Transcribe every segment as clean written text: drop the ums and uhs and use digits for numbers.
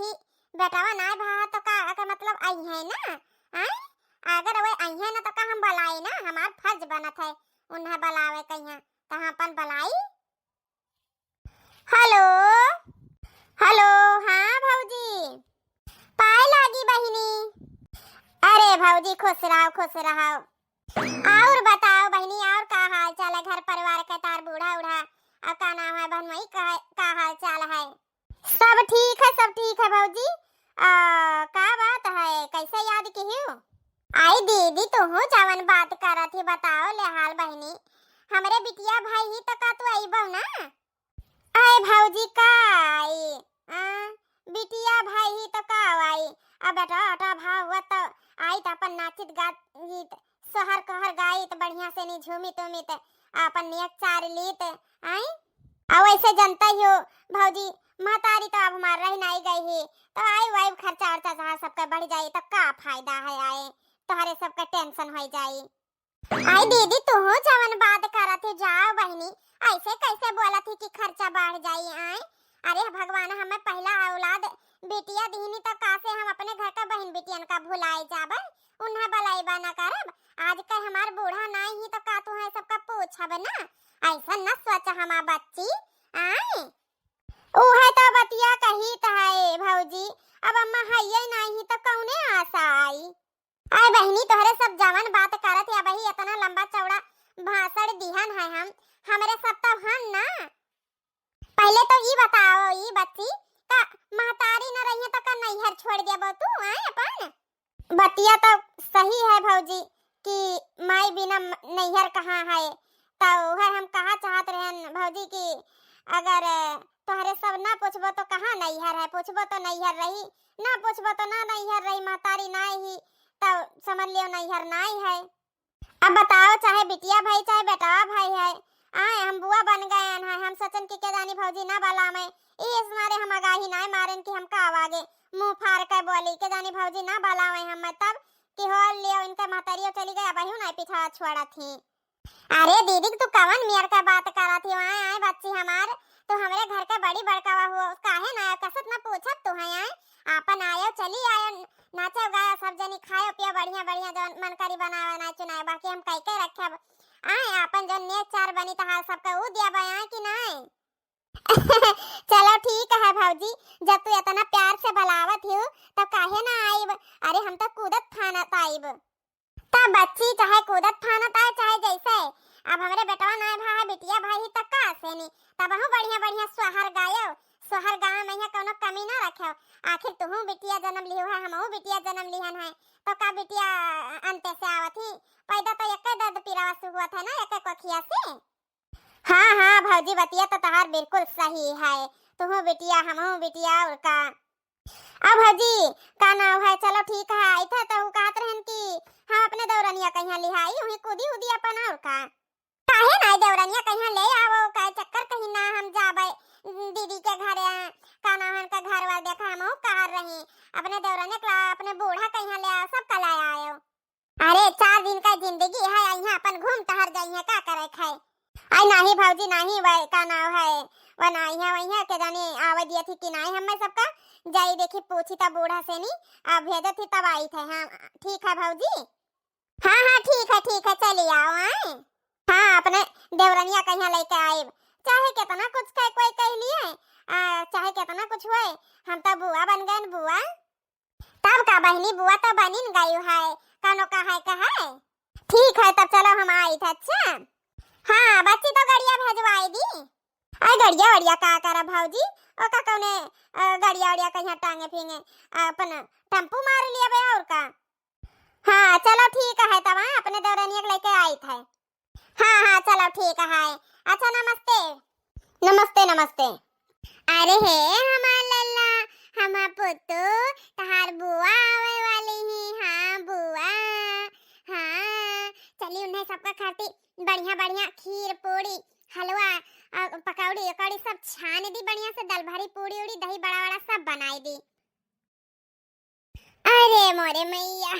ही बेटावा ना भा तो का मतलब आई है ना। हैं अगर वे आई है ना तो का हम बुलाई ना, हमार फर्ज बनत है उन्हें बुलावे कहिया तो हम अपन बुलाई। हेलो हेलो, हाँ भौजी पाए लागी बहिनी। अरे भौजी खुश रहो। और बताओ बहिनी, और का हाल चाल है घर परिवार का, तार बूढ़ा उड़ा और का नाम है बहनोई का हाल चाल है? सब ठीक है भौजी। का बात है, कैसे याद की हो? आई दीदी तो हूँ जवन बात कर थी, बताओ ले हाल बहिनी। हमरे बिटिया भाई ही तो का तू आई बहु ना? आए भौजी का आई बिटिया भाई ही तो का आई। अब बेटा भाव हुआ तो आई तो अपन नाचित गात सहर कहर गाई तो बढ़िया से नहीं झूमी तुमी तो अपन नियत चार ली तो आई। अब ऐसे जनता ही हो भौजी, महतारी तो अब हमार रही नहीं गई ही तो आई वाई खर्चा वर्चा जहाँ सबका बढ़ जाई तो का फायदा है, आए तुम्हारे सबका टेंशन हो जाई। आई दीदी तू हो जवन बात करा थी, जाओ बहनी ऐसे कैसे बोला थी कि खर्चा बढ़ जाई। आए अरे भगवान हमें पहला औलाद बेटिया दीनी तो कासे हम अपने घर का बहन बेटियन का भुलाए जाबे, उन्हें बलाईबा ना करब। आज कल हमार बूढ़ा नहीं ही तो का तू है सबका पूछब ना, ऐसा न सोच हमार बच्ची। आए ओहे तो बतिया कही तो है भौजी, अब अम्मा है नहीं तो कौने आशा आई। आए बहनी तोहरे सब जवन बात करत या बही इतना लंबा चौड़ा भाषण दिहन है हमरे सब तो हम ना। पहले तो ये बताओ ये बच्ची का महतारी न रही तो का नैहर छोड़ दिया तू? आए अपन बतिया तो सही है भौजी कि माई बिना नैहर कहाँ है, तो वह हम कहा चाहत रहन भौजी कि अगर तोहरे सब ना पूछबो तो कहाँ नैहर है, पूछबो तो नैहर रही, ना पूछबो तो ना नैहर रही, महतारी ना ही तो समझ लियो नैहर नहीं है। अब बताओ चाहे बिटिया भाई चाहे बेटा भाई है, आए हम बुआ बन गए हैं, हम सोचन की के जानी भौजी ना बला में इस मारे हम आगाही ना मारन कि हम का आवागे मुंह फाड़ के बोली के जानी भौजी ना बलावे हम तब कि हो लियो इनका महतारियो चली गया बहू ना पीछा छोड़ा थी। अरे दीदी तू कवन मियर का बात करा थी? आए बच्ची हमार तो हमरे घर का बड़ी बड़कावा हुआ काहे ना कसत ना पूछत तू है। आए आपन आयो चली आयो नाचो गायो सब जनी खायो पियो बढ़िया बढ़िया जो मन करी बनावे ना चुनाए, बाकी हम कई के रखब। आए अपन जो नेक चार बनी तहार सबका ऊ दिया बया कि नहीं? चलो ठीक है भौजी, जब तू इतना प्यार से बुलावत हो तो काहे ना आईब। अरे हम तो कूदत फानत आईब, तब बच्ची चाहे कूदत फानत आए चाहे जैसे। अब हमरे बेटवा ना भाई बिटिया भाई तक का से नहीं तब हम बढ़िया बढ़िया सोहर गायो, सोहर गाँव में कोनो कमी ना रखो। आखिर तू बिटिया जन्म लियो है, हमहू बिटिया जन्म लिहन है तो का बिटिया अंते से आवत ही पैदा तो एक दर्द पीरावा से हुआ था ना एक कोखिया से। हाँ भौजी बतिया तो तहार बिल्कुल सही है, तू बिटिया हमहू बिटिया और का। अब भौजी का नाम है, चलो ठीक है आई था तो कहत रहन कि हम अपने दौरनिया कहिया लिहाई वही कूदी उदी अपन और का काहे ना दौरनिया कहिया ले आवो का चक्कर कहीं ना हम जाबे दीदी के घरे का नाम है का घर वाल देखा हम कर रही अपने दौरनिया का अपने बूढ़ा कहिया ले आओ सब कला आयो। अरे 4 दिन का जिंदगी है यहाँ अपन घूम टहर जाइए का करे खाए। आई नहीं भौजी नहीं वह का नाम है वह नहीं है वही के जाने आवे दिए थी कि नहीं हमें सबका जाई देखी पूछी तब बूढ़ा से नहीं अब भेजे थी तब आई थे। हाँ ठीक है भौजी, हाँ ठीक है चली आओ। आए हाँ अपने देवरनिया कहीं लेके आए, चाहे कितना कुछ कह कोई कह लिए चाहे कितना कुछ हुए हम तो बुआ बन गए बुआ। तब का बहनी बुआ तो बनी गई है कानो का है ठीक है तब चलो हम आई थे। अच्छा हाँ बच्ची तो गड़िया भेजवाई दी। अरे गड़िया वड़िया का करा भौजी और का कौने गड़िया वड़िया कहीं टांगे फिंगे अपन टेम्पू मार लिया बे और का। हाँ चलो ठीक है तब अपने दौरनिया लेके आई थे। हाँ चलो ठीक है। अच्छा नमस्ते। अरे हे हमार लल्ला हमार पुत्तू तहार बुआ आवे वाली ही। हाँ बुआ हाँ चली उन्हें सबका खाती बढ़िया खीर पूरी हलवा पकौड़ी उकौड़ी सब छान दी बढ़िया से, दल भरी पूरी उड़ी दही बड़ा सब बनाई दी। अरे मोरे मैया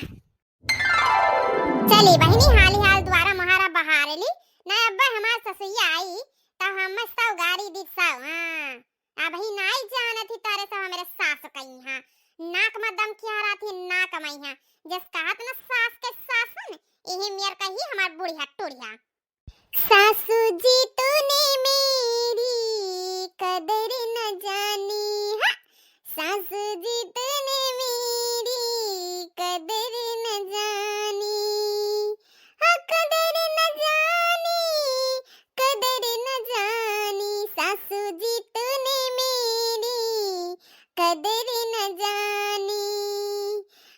चली बहनी हाल द्वारा महारा बहार ली ना अब्बा हमार ससुइया आई तब हम सब गाड़ी दी सब। हाँ अब ही नाई जाना थी तारे सब मेरे सास कहीं हां नाक में दम किया रहा थी ना कमाई हां जस कहत ना सास के सासन यही मेर कही हमार बुढ़िया टोड़िया सासू जी तूने मेरी कदर न जानी हा सासू जी तूने मेरी कदर न जानी हाँ कदर न जानी सासू जी तूने मेरी कदर न जानी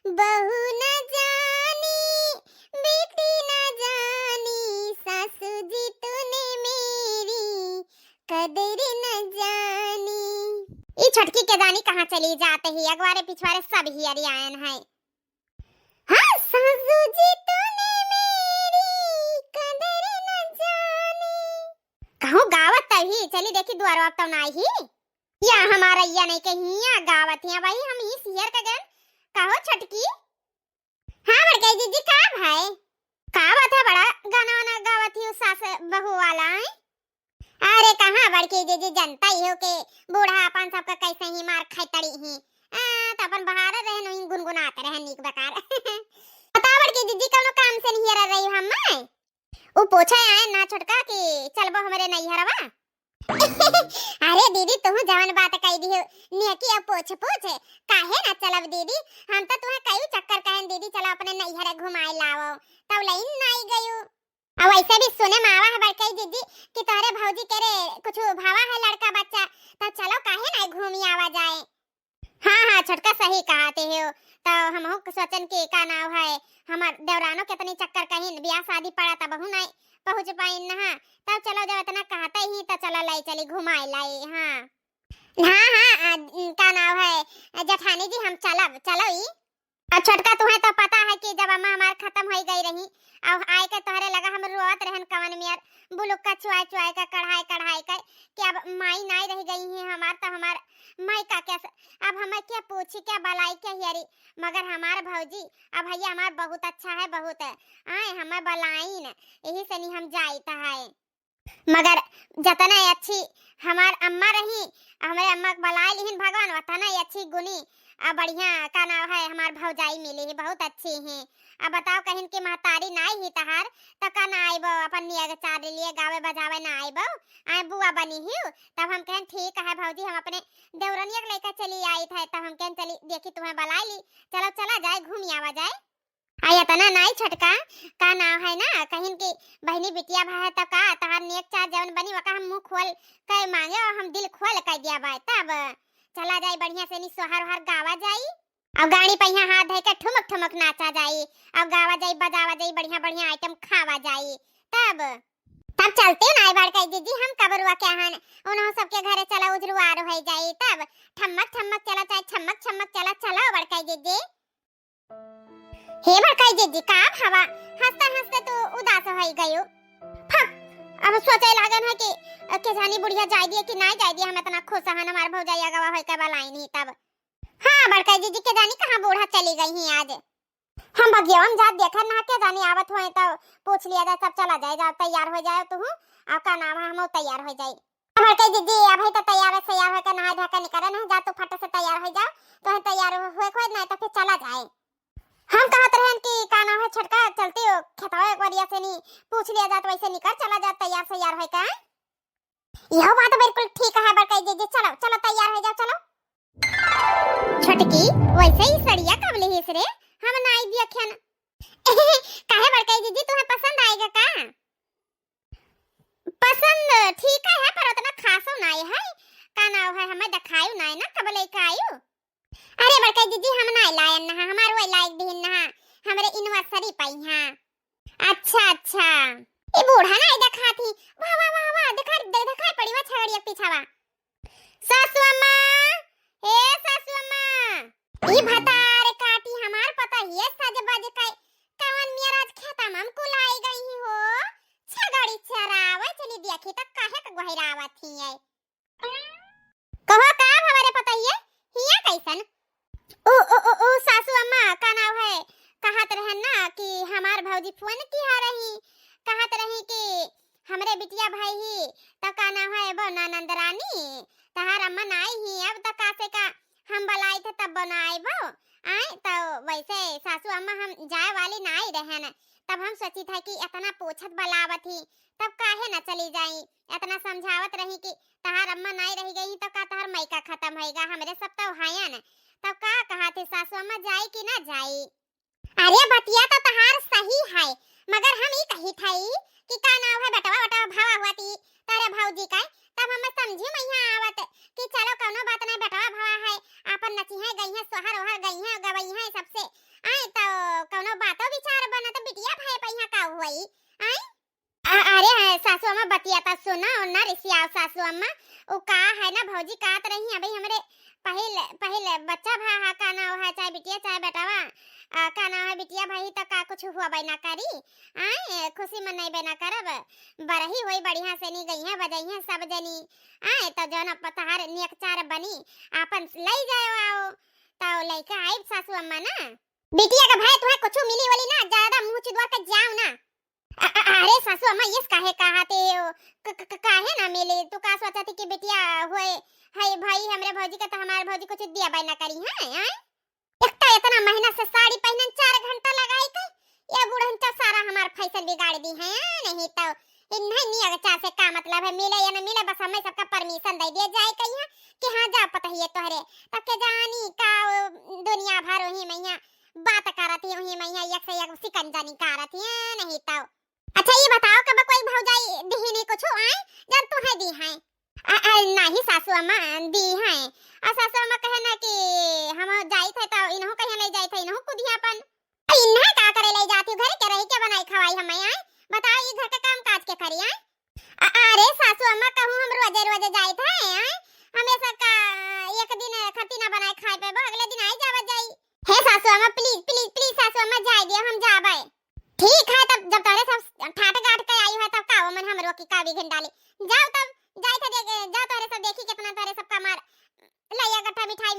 बहू न जानी बेटी न जानी सासू जी तूने मेरी कदर न जानी ई छटकी के जानी कहाँ चली जाते ही अगवारे पिछवारे सब ही अरियान है हाँ सासू जी तूने मेरी कदर न जानी कहूँ गावत तभी चली देखी दुआरो अब तो ना ही या हमारा या नहीं कहीं या गावत है भाई हम ही सियर का गन कहो छटकी हाँ बड़के जीजी का भाई का बात है बड़ा गाना वाना गावत ही सास बहू वाला है अरे कहाँ बड़के जीजी जनता ही हो के बूढ़ा अपन सबका कैसे ही मार खैतड़ी ही तो अपन बाहर रहे नहीं गुनगुनाते रहे नीक बेकार बता बड़के जीजी कौनो काम से नहीं रह रही हम मैं वो पूछा आए ना छोटका कि चलबो हमरे नहीं हरवा अरे दीदी तुम जवन बात कही दी नियकी अब पूछ काहे ना चलब दीदी हम तो तुम्हें कई चक्कर कहन दीदी चलो अपने नैहर घुमाए लाओ तब लाइन नहीं गयो अब वैसे भी सुने मावा है बड़कई दीदी कि तोहरे भौजी करे कुछ भावा है लड़का बच्चा तब चलो काहे ना घूमी आवा जाए हाँ छोटका सही कहते हो तो हम सोचन के का नाव है हमार देवरानो कितनी चक्कर कहीं ब्याह शादी पड़ा तब बहु नहीं पहुंच पाई ना तब चलो जब इतना कहता ही तो चलो लाई चली घुमाए लाई हाँ का नाव है जठानी जी हम चलो ही छोटका तुम्हें तो पता है कि जब अम्मा हमार खत्म हो गई रही अब आए के तोहरे लगा हम रोवत रहन कवन में बुलुक का चुआई का कढ़ाई का कि अब माई नहीं रह गई है हमार तो हमार माई का कैसे अब हमें क्या पूछी क्या बलाई क्या हियरी मगर हमार भौजी अब भैया हमार बहुत अच्छा है बहुत आए हमें बलाई न यही से नहीं हम जाईता है मगर जतना अच्छी हमार अम्मा रही हमारे अम्मा बलाई लिहिन भगवान वतना अच्छी गुनी अब बढ़िया का नाम है हमार भौजाई मिली है बहुत अच्छी है अब बताओ कहीं की महतारी नाई ही तहार तो का ना आइबो अपन नियर चार लिए गावे बजावे ना आइबो आए बुआ बनी ही तब हम कहन ठीक है भौजी हम अपने देवरनिया के लेकर चली आई थे तब हम कहन चली देखी तुम्हें बुलाई ली चलो चला जाए घूम आवा जाए आया तना नाई छटका का नाम है ना कहीं की बहनी बिटिया भाई तो का तहार नेक चार जवन बनी वका हम मुंह खोल कर मांगे और हम दिल खोल कर दिया भाई तब चला जाए बढ़िया से नी सोहर हर गावा जाई अब गाड़ी पे यहाँ हाथ धर के ठुमक नाचा जाई अब गावा जाई बजावा जाई बढ़िया आइटम खावा जाई तब चलते ना बार कह दीदी हम कबरुआ के हन उन्हों सबके घरे चला उजरुआ हो जाई तब ठमक चला चाहे छमक चला बार कह दीदी हे बार कह दीदी का हवा हंसते तो उदास हो गयो अब सोचे लागन है कि जानी बुढ़िया जाई दिए कि नहीं जाई दिए हम इतना खुश हन हमार भौजाई गवा होय के बलाई नहीं तब हाँ बड़का दीदी के जानी कहाँ बूढ़ा चली गई हैं आज हम भगियवन जात देखा ना के जानी आवत हुए तो पूछ लिया जाए सब चला जाए जाओ तैयार हो जाए तू आपका नाम है हम तैयार हो जाए बड़का दीदी अब तो तैयार होकर नहा धोकर निकल ना जा तू फट से तैयार हो जाओ तो तैयार हुए खोज नहीं तो फिर चला जाए हम कहत रहन कि का नाम है छटका चलते हो खेतवा एक बार से नहीं पूछ लिया जात वैसे निकल चला जा तैयार हो का यह बात बिल्कुल ठीक है बड़का दीदी चलो तैयार हो जाओ चलो छटकी वैसे ही सड़िया कब ले रे हम नाई दिया खन काहे बड़का दीदी तुम्हें पसंद आएगा का पसंद ठीक है पर उतना खासो नहीं है का नाम है हमें दिखायो नहीं ना कब लेके आयो अरे बड़का दीदी हम नहीं लायन ना हमार वो लायक भी ना हमरे एनिवर्सरी पाई हां अच्छा ये बूढ़ा ना देखा थी वाह देखा पड़ी वा छड़िया पीछावा सासू अम्मा ए सासू अम्मा ई भतार काटी हमार पता ही सज बज के कवन मेराज खेता में हमको लाई गई हो छगड़ी चरावे चली देखी त काहे का गहरावा थी है कहो का हमारे पता ही हिया कैसन ओ सासू अम्मा का नाम है कहत रहन ना कि हमार भौजी फोन की आ रही कहत रही कि हमरे बिटिया भाई ही तो का नाम है वो ननद रानी तहार अम्मा नाई ही अब तक कासे का हम बलाई थे तब बनाए वो आए तो वैसे सासू अम्मा हम जाए वाली नाई रहे न तब हम सोची था कि इतना पोछत बलावत ही तब काहे न चली जाई इतना समझावत रही कि तहार अम्मा नाई रही गई तो का तहार मैका खत्म होएगा हमरे सब तो हाया न तब का कहा थे सासू अम्मा जाई कि ना जाई। अरे बतिया तो तहार सही है मगर हम ही कही थई कि का नाम है बेटवा बेटवा भावा हुआ थी तारे भौजी का तब हम समझी मैया आवत कि चलो कोनो बात नहीं बेटवा भावा है अपन नची है गई है सोहर ओहर गई है गवई है सबसे आए तो कोनो बातो विचार बना तो बिटिया भाई पहिया का हुई आए अरे सासू अम्मा बतिया ता सुना और ना रिसिया सासू अम्मा ओ का है ना भौजी कात रही अभी हमरे पहले बच्चा भा का नाम है चाहे बिटिया चाहे बेटावा का नाम है बिटिया भाई तो का कुछ हुआ भाई ना करी आए खुशी मन नहीं बना करब बरही होई बढ़िया से नहीं गई है बजाई है सब जनी आए तो जौन पतहार नियक चार बनी आपन लई जाओ आओ तो लइका आई सासू अम्मा ना बिटिया का भाई तुम्हें कुछ मिली वाली ना ज्यादा मुंह चिदवा के जाओ ना अरे सासू अम्मा ये काहे कहते हो काहे ना मिले तू का सोचा थी कि बिटिया होए हाय भाई हमरे भौजी का तो हमारे भौजी कुछ दिया बाय ना करी है एकटा इतना महीना से साड़ी पहनन 4 घंटा लगाई के ये बुढ़न तो सारा हमार फैशन बिगाड़ दी है नहीं तो नहीं नहीं अगर चार से का मतलब है मिले या ना मिले बस हमें सबका परमिशन दे दिया जाए कहीं कि हां जा पता ही है तोहरे तब के जानी का दुनिया भर ही मैया बात करती हूं ही मैया एक से एक सिकंजानी करती है नहीं तो अच्छा ये बताओ कब कोई भौजाई दी नहीं कुछ आए जब तू है दी है नहीं सासू अम्मा दी है और सासू अम्मा कहे ना कि हम जाई थे तो इन्हों कहे ले जाई थे इन्हों कुदियापन इन्हें का करे ले जाती घर के रही के बनाई खवाई हमें आए बताओ ये घर का काम काज के करी आए अरे सासू अम्मा कहूं हम रोजे रोजे जाई थे आए हमेशा का एक दिन खती ना बनाए खाए पे अगले दिन आई जावा जाई हे सासू अम्मा प्लीज प्लीज प्लीज सासू अम्मा जाए दियो हम जाबे ठीक है तब जब तारे सब ठाट गाट के आई है तब काओ मन हमरो की कावी घिन डाली जाओ तब जाई थे जा तारे सब देखी कितना तारे सब का मार लइया गट्ठा मिठाई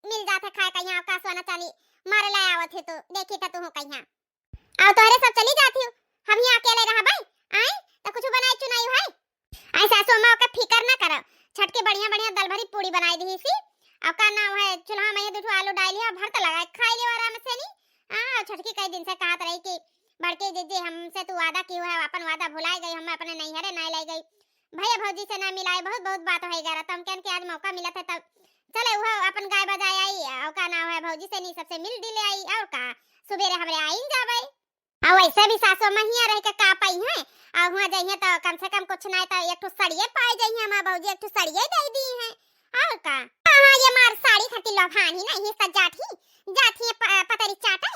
मिल जाते खाए कहिया का सोना चांदी मारे ले आवत है तो देखी त तू हो कहिया आओ तारे सब चली जाती हो हम ही अकेले रह भाई आए तो कुछ बनाई चुनाई है आई सासू अम्मा का फिकर ना करो छट के बढ़िया बढ़िया दाल भरी पूरी बनाई दी सी अब का नाम है चूल्हा में दूठो आलू डाल लिया भरत लगाए खाई लियो आराम से नहीं हां छटकी कई दिन से कहत रही कि बड़के जे हमसे तू वादा की है अपन वादा भुलाए गई हम अपने नहीं हरे नहीं ले गई भैया भौजी से ना मिलाए बहुत बहुत बात हो गया तुम कहन के आज मौका मिला था तब चले वो अपन गाय बजाए आई और का नाम है भौजी से नहीं सबसे मिल दिले आई और का सुबेरे हमरे आइन जावे और वैसे भी सासू महिया रह के का पाई है और हुआ जाइए तो कम से कम कुछ नहीं तो एक ठो सड़िए पाए जाइए हमार भौजी एक ठो सड़िए दे दी है और का हां ये मार साड़ी खटी लफान ही नहीं सजाठी जाठी पतरी चाटे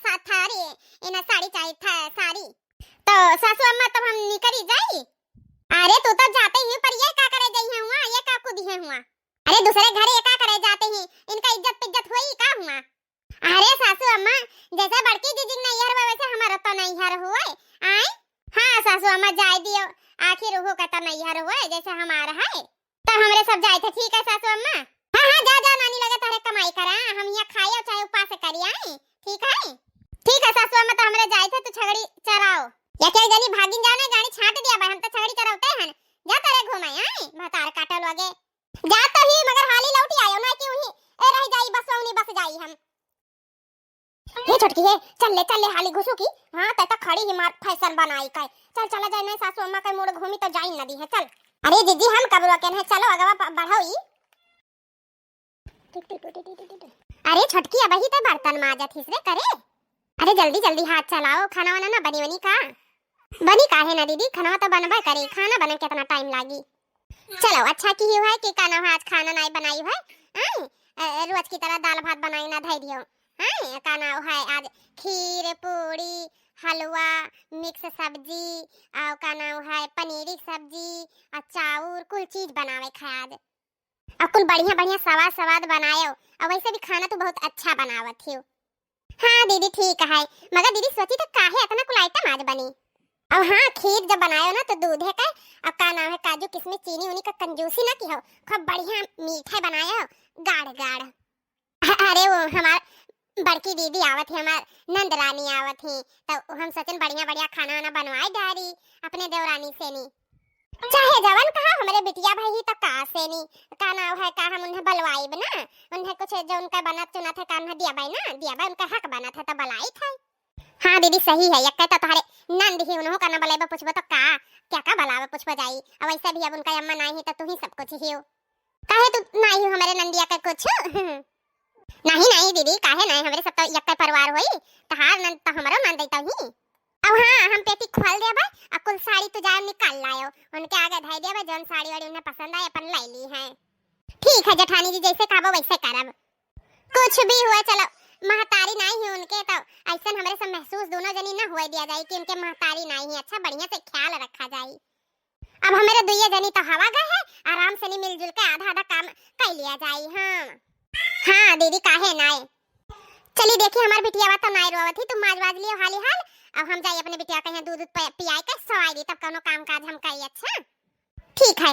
साथारे इन साड़ी चाहिए था साड़ी तो सासू अम्मा तब हम निकली जाई अरे तू तो जाते ही पर ये का करे गई है हुआ ये का कुदी है हुआ अरे दूसरे घर ये का करे जाते ही इनका इज्जत हुई का हुआ अरे सासू अम्मा जैसे बड़की जीजी नहीं हर वैसे हमारा तो नहीं हर हुए आए हां सासू अम्मा जाए दियो आखिर वो का तो नहीं हर हुए जैसे हमारा है तो हमरे सब जाए थे ठीक है सासू अम्मा हां हां जा जा नानी लगे तारे कमाई करा हम यहां खाए और चाहे उपास करिए आए ठीक है सासू अम्मा तो हमरे जाए थे तो छगड़ी चराओ या क्या जनी भागिन जाने गाड़ी छाट दिया भाई हम तो छगड़ी चरावते हैं जा तारे घुमाए आए भतार काटल लगे जा तो ही मगर हाली लौटी आयो ना क्यों ही ए रह जाई बस औनी बस जाई हम ये छोटकी है चल ले हाली घुसू की हां त खड़ी ही मार फैशन बनाई काय चल चला जाए नहीं सासू अम्मा के मोड़ घूमी तो जाई नदी है चल अरे दीदी हम कब रोके हैं चलो अगवा बढ़ाओ अरे छोटकी अब ही तो बर्तन माजत हिसरे करे अरे जल्दी जल्दी हाथ चलाओ खाना वाना ना बनी का बनी काहे ना दीदी खाना तो बनबा करे खाना बने कितना टाइम लागी चलो अच्छा की है कि खाना आज खाना नहीं बनाई है रोज की तरह दाल भात बनाई ना धै दियो हां खाना है आज खीर पूरी हलवा मिक्स सब्जी और का नाम है पनीर की सब्जी और चाउर कुल चीज बनावे खाए आज और कुल बढ़िया बढ़िया स्वाद बनायो और वैसे भी खाना तो बहुत अच्छा बनावत हो हां दीदी ठीक है मगर दीदी सोची तो काहे इतना कुल आइटम आज बनी और हां खीर जब बनायो ना तो दूध है का और का नाम है काजू किशमिश चीनी उनी का कंजूसी ना की हो खूब बढ़िया मीठा बनाया गाढ़ अरे वो हमार बड़की दीदी आवत है, हमार नंद रानी आवत है, तो हम सोचन बढ़िया बढ़िया खाना वाना बनवाए डारी अपने देवरानी से नी। चाहे जवन कहा हमारे बिटिया भाई ही तो का से नी का नाव है का हम उन्हें बलवाई बना, उन्हें कुछ जो उनका बनत चुना था काम दिया भाई ना, दिया भाई उनका हक बना था तो बलाई था। हाँ दीदी सही है, यक्का तो तुम्हारे नंद ही उन्हों करना बलेबा पूछबो तो का क्या का बलावा पूछ बजाई। अब ऐसा भी अब उनका अम्मा नहीं है तो तू ही सब कुछ ही हो, काहे तू नहीं हो हमारे नंदिया का कुछ नहीं नहीं दीदी काहे नहीं, हमारे सब तो यक्का परिवार होई तो हार नंद तो हमारो नंद देता ही। अब हाँ हम पेटी खोल दे भाई, अब कुल साड़ी तो जान निकाल लायो, उनके आगे धाई दे भाई, जौन साड़ी वाड़ी उन्हें पसंद आए अपन ले ली है। ठीक है जेठानी जी जैसे कहो वैसे करब, कुछ भी हुआ चलो महतारी नहीं है उनके तो ऐसा हमारे सब महसूस दोनों जनी ना हुए दिया जाए कि उनके महतारी नहीं है, अच्छा बढ़िया से ख्याल रखा जाए। अब हमारे दुइया जनी तो हवा गए है, आराम से नहीं मिलजुल के आधा आधा काम कर लिया जाए। हाँ दीदी काहे नाय, चली देखी हमार बिटिया तो नाय रोवत थी, तुम माजवाज लियो हाली हाल, अब हम जाइए अपने बिटिया के यहाँ दूध पियाए के सवाई दी तब कोनो काम काज हम करिए। अच्छा ठीक है।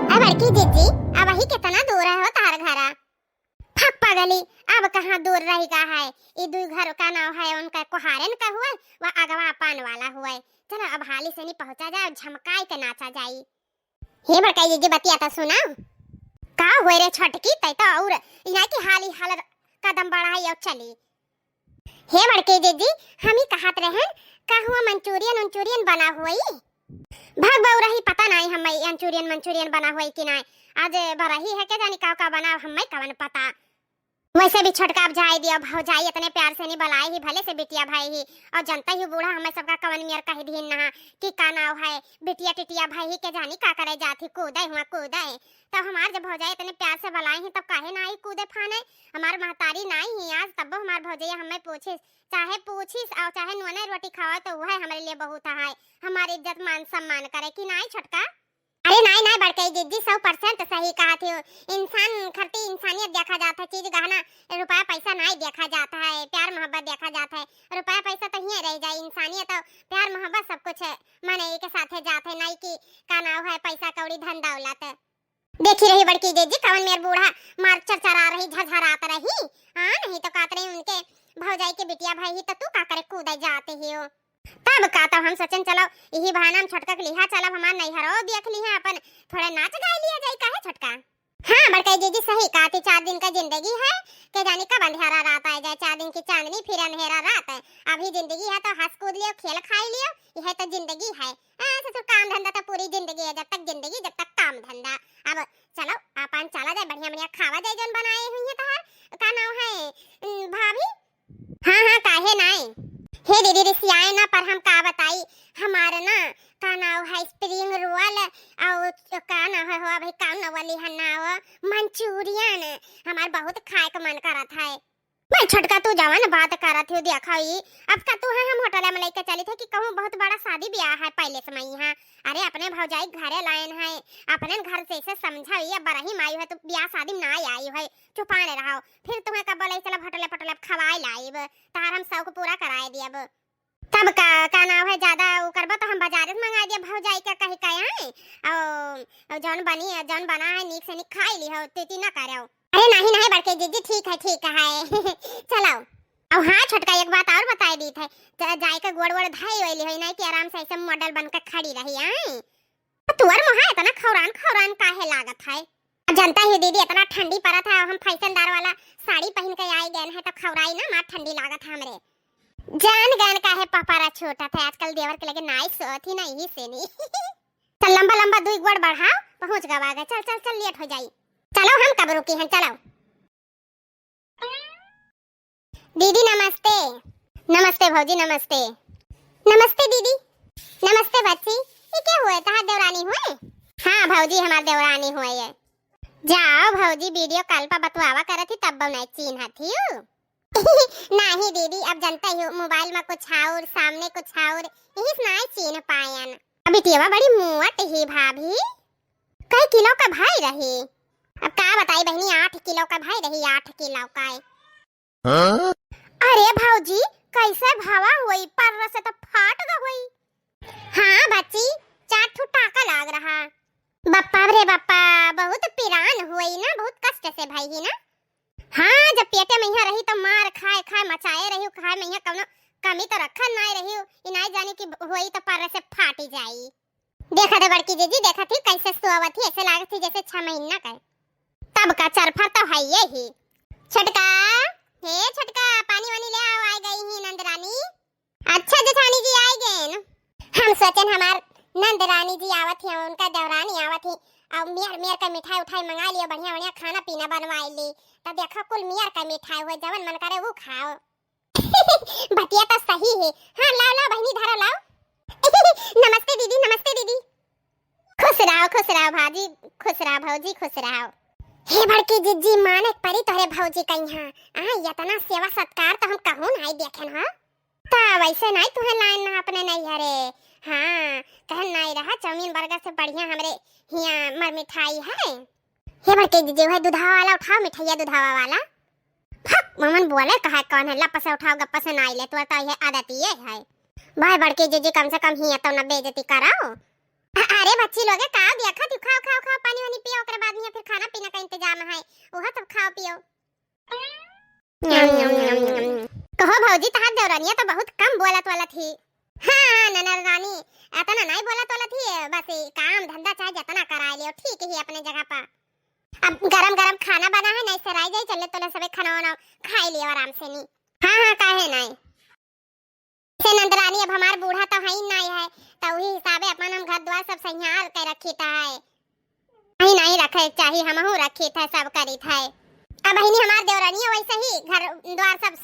अब बड़की जीजी अब वही कितना दूर है हो तार घरा फप्पा गली, अब कहाँ दूर रहेगा है, ये दो घर का नाम है उनका कोहारन का हुआ व अगवा पान वाला हुआ, चलो अब हाली से नहीं पहुंचा जाए झमकाई के नाचा जाई। हे बड़का जीजी बतिया तो सुना का हुए रे छटकी तै तो और यहाँ की हाली हाल कदम बढ़ाई और चली। हे बड़के जीजी हम ही कहत रहे का हुआ मंचूरियन बना हुई, भाग बाऊ रही पता नहीं हम मंचूरियन बना हुई कि नहीं, आज बरही है के जानी का बना हमें कवन पता। वैसे भी छोटका अब जाए दिया भौजाई इतने प्यार से नहीं बुलाए ही, भले से बिटिया भाई ही और जनता ही बूढ़ा हमें सबका कवन मियर कह दीन ना कि का नाव है बिटिया टिटिया भाई ही के जानी का करे जाती कूदे हुआ कूदे, तब हमार जब भौजाई इतने प्यार से बुलाए ही तब काहे ना ही कूदे फाने, हमार महतारी नहीं ही आज तब हमार भौजैया हमें पूछिस चाहे पूछिस और चाहे नोने रोटी खावा तो वह हमारे लिए बहुत है, हमारी इज्जत मान सम्मान करे कि नहीं छोटका। अरे नहीं बड़के जीजी 100% सही कहा थी, इंसान खरती इंसानियत देखा जाता है, चीज गहना रुपया पैसा नहीं देखा जाता है, प्यार मोहब्बत देखा जाता है, रुपया पैसा तो ही रह जाए, इंसानियत और प्यार मोहब्बत सब कुछ माने के साथ जाते है, नहीं कि का नाव है पैसा कौड़ी धन दौलत। देखी रही बड़की जीजी कवन मेर बूढ़ा मार चरचरा रही झझरात रही, हाँ नहीं तो कहते रही उनके भौजाई के बिटिया भाई ही तो तू का करे कूदे जाते ही हो, तब का तो हम सोचन चलो यही बहाना हम छोटका के लिहा चलो हमार नैहरो देख ली है अपन थोड़ा नाच गा लिया जाए काहे छोटका। हाँ बड़का जीजी सही कहा थी, 4 दिन का जिंदगी है के जानी कब अंधेरा रात आ जाए, 4 दिन की चांदनी फिर अंधेरा रात है, अभी जिंदगी है तो हंस कूद लियो खेल खाई लियो, यह तो जिंदगी है। तो काम धंधा तो पूरी जिंदगी है, जब तक जिंदगी जब तक काम धंधा। अब चलो अपन चला जाए बढ़िया बढ़िया खावा जाए जन बनाए हुई है तहार का नाम है भाभी। हाँ काहे नहीं हे दीदी रिसियाए ना, पर हम का बताई हमारे ना का नाम है स्प्रिंग रोल और का नाम है हुआ भाई काम नवली है नाव मंचूरियन, हमार बहुत खाए का मन करत है। मैं छोटका तू जवान बात करत हो देखा ही, अब का तू है हम होटल में लेके चली थे कि कहूं बहुत बड़ा शादी ब्याह है पहले समय यहाँ, अरे अपने भौजाई घरे लायन है, अपने घर से इसे समझा ही बरही माई है तो ब्याह शादी ना आई है, चुपाने रहो फिर तुम्हें कब बोले चला होटल पटल खवाए लाइब तार हम सब को पूरा कराए दियब, तब का नाम है ज्यादा वो करबो तो हम बाजार से मंगा दिया भौजाई का कहीं का है और जौन बना है नीक से नीक खाई ली हो तीती ना करो। अरे नहीं बड़के जीजी ठीक है चलो। अब हाँ छोटका एक बात और बताई दी थे, जाए के गोड़ धाई होली है नहीं कि आराम से ऐसे मॉडल बनकर खड़ी रही है, तुअर मोहा इतना खौरान काहे लागत है, जनता ही दीदी इतना ठंडी पड़त है, हम फैशनदार वाला साड़ी पहन के आई गए हैं तो खौराई ना मार ठंडी लागत है हमरे, जान गान का है पपारा छोटा था आजकल देवर के लगे नाइस होती नहीं से नहीं चल लंबा 2 गोड़ बढ़ाओ पहुंच गवा गए, चल लेट हो जाई, चलो हम कब रुकी हैं चलो। दीदी नमस्ते। नमस्ते भौजी नमस्ते। नमस्ते दीदी। नमस्ते बच्ची, ये क्या हुआ तहार देवरानी हुए? हाँ भौजी हमार देवरानी हुए है। जाओ भौजी वीडियो कॉल पर बतवावा करत थी तब नहीं चिन्ह थी नहीं दीदी अब जानते हो मोबाइल में कुछ और सामने कुछ और यही नहीं चिन्ह पायन। अभी तेवा बड़ी मुआट ही भाभी, कई किलो का भाई रही, अब का बताई बहनी 8 किलो का भाई रही, 8 किलो का हाँ? अरे भौजी कैसे भावा हुई पर से तो फाट गई। हाँ बच्ची 4 ठू टाका लाग रहा, बप्पा रे बप्पा बहुत पिरान हुई ना, बहुत कष्ट से भाई ही ना। हाँ जब पेटे में यहाँ रही तो मार खाए खाए मचाए रही खाए में यहाँ कौनो कमी तो रखा ना रही इनाई जाने की होई तो पर से फाटी जाई। देखा थे बड़की जीजी, देखा थी कैसे सोवत थी, ऐसे लागत थी जैसे 6 महीना का तब का चरफर तो है यही। छटका, हे छटका, पानी वानी ले आओ, आ गई ही नंदरानी। अच्छा जेठानी जी आ गए। हम सोचन हमार नंदरानी जी आवत ही, उनका देवरानी आवत ही, अब मियार मियार का मिठाई उठाई मंगा लियो, बढ़िया बढ़िया खाना पीना बनवाई ली, तब देखा कुल मियार का मिठाई हुआ, जवन मन करे वो खाओ। बतिया तो सही है। हाँ लाओ लाओ बहनी, धरो लाओ। नमस्ते दीदी, नमस्ते दीदी। खुश रहो भाजी, खुश रहो भौजी, खुश रहो। हे बड़की जिज्जी, माने परी तोरे भौजी कहीं हां इतना सेवा सत्कार तो हम कहूं नहीं देखेन। हां ता वैसे नहीं तुहे लाइन ना अपने नहीं हरे। हां कहन नहीं रहा, चाउमीन बर्गर से बढ़िया हमरे हिया मर मिठाई है। हे बड़की जिज्जी, वह दूधावा वाला उठाओ, मिठाइया दूधावा वाला। ममन बोले कहा कौन है, लप से उठाओ गप्पा से ना ले, तो ये आदत ये है। भाई बड़की जीजी कम से कम हिया तो न बेइज्जती कराओ। अरे बच्ची लोग का देखा तू, खाओ खाओ खाओ, पानी वानी पियो, ओकरे बाद में फिर खाना पीना का इंतजाम है, ओहा सब खाओ पियो। कहो भौजी, तहार देवरानिया तो बहुत कम बोलत वाला थी। हां ननद रानी इतना नहीं बोलत वाला थी, बस काम धंधा चाहे जितना करा लियो, ठीक ही अपने जगह पर। अब गरम गरम खाना बना है, नहीं सराय जाए, चले तो सबे खाना वाना खाई लियो आराम से। नहीं हां काहे नहीं से नंदरानी, अब हमार बूढ़ा तो है ही नहीं है, तो वही हिसाबे अपन हम घर द्वार सब संभाल के रखी था है, नहीं रखे चाहिए, हमहू रखी था सब करी था। अब बहनी हमार देवरानी वैसे ही घर द्वार सब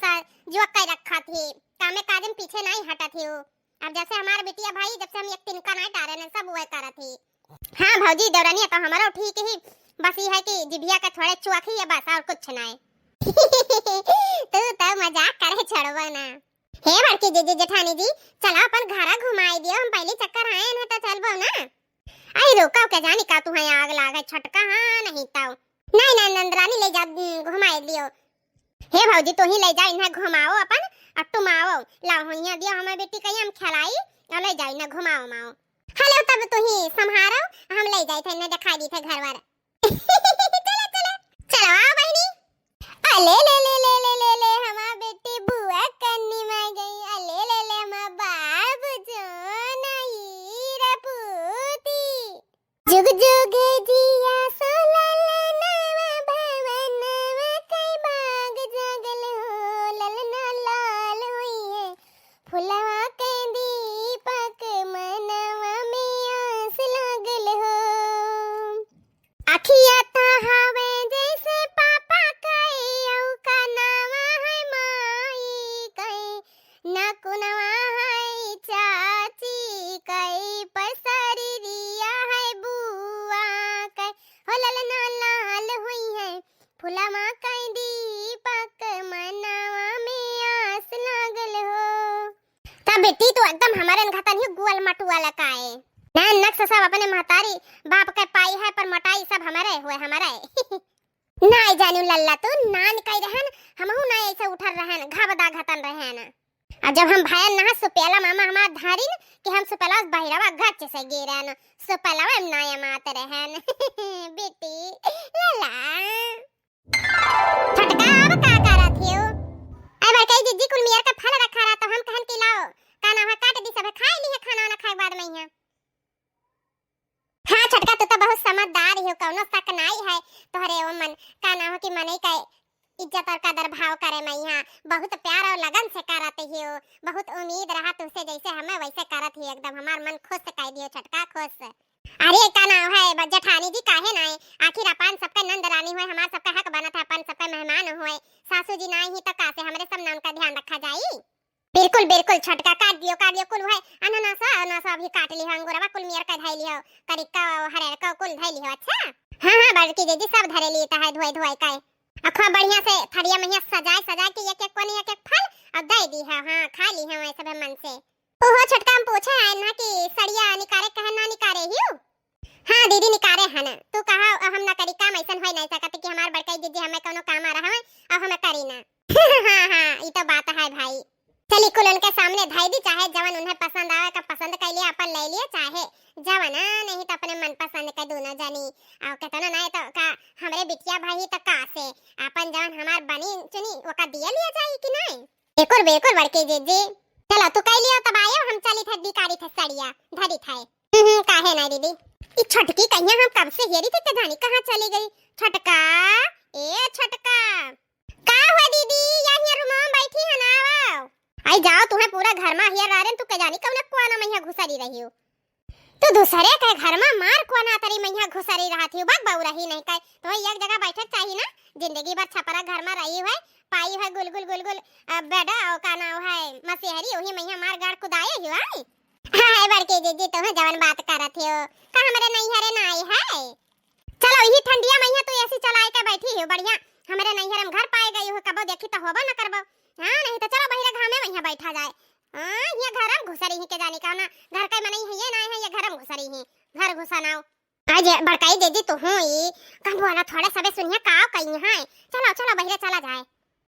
जो के रखा थी, कामे काजम पीछे नहीं हटा थी वो। अब जब से हमार बेटिया भाई, जब से हम एक तिनका नहीं डारे न, सब वो करा थी। हां भौजी देवरानी तो हमारा ठीक ही, बस ये है कि जिभिया का थोड़े चुआखी है बस, और कुछ नहीं। तू तो मजाक करे छड़वा ना। हे बड़की जीजी जेठानी जी, चलो अपन घरा घुमाई दियो, हम पहले चक्कर आए न तो चलबो ना। आई रोका के जानी का तू है आग लागे छटका। हां नहीं ताऊ नहीं नहीं नंदरानी ले जा घुमाई दियो। हे भौजी तू ही ले जा, इन्हें घुमाओ अपन अटुमाओ, लाओ होइया दियो हमार बेटी कहीं हम खिलाई, और ले जाई ना घुमाओ माओ। हेलो तब तू ही संभारो, हम ले जाई थे, न दिखाई दी थे घर वार। चलो चलो चलो आओ बहनी। अले ले ले ले ले ले ले हमार बेटी बुआ कन्नी में गई। अले ले ले हमार बाबू जो नहीं रपूती, जुग जुग जिया सोललनवा भवनवा, कई बाग जगल हो ललना लाल हुई है, फुलवा के दीपक मनवा में आस लागल हो। अखिया ता हवे जैसे पापा कई, औ का नावा है माई कई, नकुनवा है चाची कई, पसरी रिया है बुआ कई, हो ललना लाल हुई है, फुलवा कई दीपक मनवा में आस लागल हो। ता बेटी तो एकदम हमारे घतन ही गुल मटुआ लकाए ना, नक्स सब अपने महतारी बाप के पाई है, पर मटाई सब हमारे हुए हमारे। नहीं जानू लल्ला तू नान कई रहन, हमहू ना ऐसे उठर रहन, घबदा घतन रहन। और जब हम भाई ना सुपेला मामा हमार धारिन कि हम सुपेला बहिरवा गच से गिरन, सुपेला हम ना मात रहन। बेटी लल्ला छटका अब का करत हियो। आई बार कई जिज्जी कुल मियार का फल रखा रहा, तो हम कहन कि लाओ काना हा काट दी, सब खाई ली है खाना ना खाए बाद में यहाँ। हाँ छटका तू तो बहुत समझदार हो, कौनो शक नहीं है तोहरे ओ मन का ना हो कि मने का इज्जत और कदर भाव करे। मैं यहाँ बहुत प्यार और लगन से करत ही हो, बहुत उम्मीद रहा तुझसे जैसे हमें वैसे करत ही, एकदम हमार मन खुश कह दियो छटका खुश। अरे का नाम है जेठानी जी काहे नहीं, आखिर अपन सबका नंदरानी हुए, हमार सबका हक बनत है, अपन सबका मेहमान हुए, सासू जी नहीं ही तो कासे हमरे सब नाम का ध्यान रखा जाई। बिल्कुल बिल्कुल छटका काट दियो कुल है, अनानासा भी काट ली हो, अंगूरवा कुल मियर का धई लियो, करिका हरे का कुल धई लियो। अच्छा हां बड़की दीदी सब धरे ली है, धोई धोई का अखा बढ़िया से थरिया में सजाए के एक एक कोनी एक एक फल और दे दी है। हां खा ली है सब मन से। ओहो छटका हम पूछे है ना कि सड़िया निकारे कहे ना निकारे हियो। हां दीदी निकारे है ना, तू कहा हम ना करी काम, ऐसा होई नहीं सकत कि हमार बड़की दीदी हमें कोनो काम आ रहा है और हमें करी ना। हां हां ई तो बात है भाई, चली कुल उनके सामने धाई दी, चाहे जवन उन्हें पसंद आवे का पसंद कर लिया अपन ले लिए, चाहे जवना नहीं तो अपने मन पसंद का दोनों जनी और कहता ना तो का हमरे बिटिया भाई तक का से अपन जवन हमार बनी चुनी वो का दिया लिया जाए कि नहीं। बेकुर बेकुर बड़के जीजी चलो तू कह लियो तब आयो, हम चली थे बिकारी थे सड़िया धरी थे। काहे ना दीदी ई छटकी कहिया हम कब से हेरी थे जानी कहां चली गई। छटका ए छटका का हुआ दीदी, यहीं रूम में बैठी है ना, आओ आई जाओ, तुम्हें पूरा घर में हियर रहे तू के जानी कौन कोना में यहाँ घुसरी रही हो। तू दूसरे के घर में मार कोना तरी में यहाँ घुसरी रहती हो, बक बहु रही नहीं कह तो एक जगह बैठक चाहिए ना, जिंदगी भर छपरा घर में रही है पाई है गुलगुल गुलगुल बेटा और का नाम है मसेहरी वही में मार गाड़ कुदाए हो आई। हाय बड़के जीजी तुम्हें जवन बात करत हो का हमरे नहीं हरे ना आई है। चलो यही ठंडिया में तू ऐसी चलाए के बैठी हो बढ़िया, हमरे नहीं हरम घर पाए गई हो कबो देखी तो होबो ना करबो। हां नहीं तो चलो बहिरा घामे में यहाँ बैठा जाए। हां ये घरम घुसरी ही के जाने का ना, घर का मने है ये ना है ये घरम घुसरी ही घर घुसानाओ। आज बड़काई दीदी तो हुई कहबो ना थोड़ा सबे सुनिया का कहीं है, चलो चलो बहिरा चला जाए।